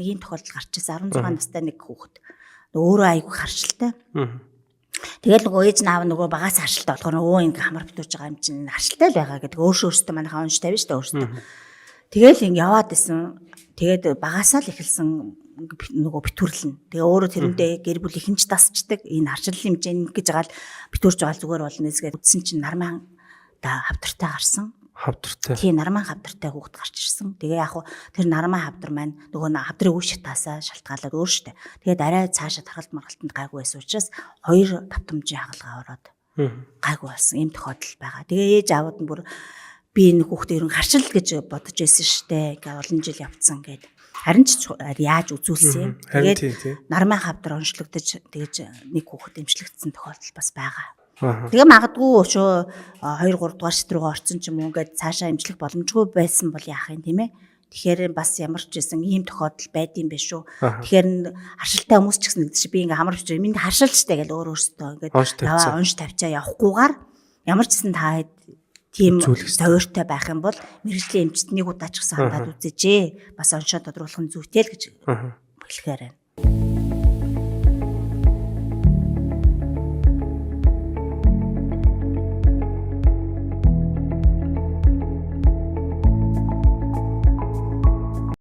ийм тохиолдол гарч ирсэн 16 настай нэг хүүхэд өөрөө айгүй харшилтай. Тэгэл нөгөө ээж наав нөгөө багаас харшилтай болохоор өө ингээ хамар битүүрж байгаа юм чинь харшилтай л байгаа гэдэг өөрөөсөө манайхаа онж тавина шүү дээ өөрөөсөө. Тэгэл ингээ яваад исэн. Тэгээд багасаа л эхэлсэн нөгөө битүүрлэн. Тэгээ өөрөө тэрэндээ гэр бүл ихэнч тасчдаг. Энэ харшил хэмжээ гэж байгаа л битүүрж байгаа зүгээр болно нэсгээд үтсэн чинь нарман да хавдартай гарсан. Хавдартай. Тийм нарман хавдартай хүүхэд гарч ирсэн. Тэгээ яг хуу тэр нарман хавдар маань нөгөө хавдрын үе шатаасаа шалтгаалаад өөр штэ. Тэгээд арай цаашаа тархалт маргалтанд гайгүй байсан учраас 2 давтамжийн хагалгаа ороод гайгүй болсон ийм тохиолдол байгаа. Тэгээ ээж аавууд нь бүр би энэ хүүхдээ ерөн харшил гэж бодож байсан штэ. Ингээ олон жил явцсан гэд. Харин ч яаж үзүүлсэн юм. Тэгээд нарман хавдар онцлогдож тэгэж нэг хүүхэд эмчлэгдсэн тохиолдол бас байгаа. Тэгээ магадгүй өшөө 2 3 дугаар шит рүүгээ орсон ч юм уу ингээд цаашаа имжлэх боломжгүй байсан бол яах юм тийм ээ. Тэгэхээр бас ямар ч байсан ийм тохиолдол байдсан байх шүү. Тэгэхээр харшилтай хүмүүс ч гэсэн гэдэг чи би ингээ хамар бичээ минь харшилчтай гэж өөрөөсөө ингээд яваа унш тавьчаа явахгүйгээр ямар ч гэсэн та тийм зориортой байх юм бол мэрэгжлийн эмчтнийг удаач гэсэн хандаад үзээжээ. Бас оншоо тодруулах нь зүйтэй л гэж хэлэхээр байна.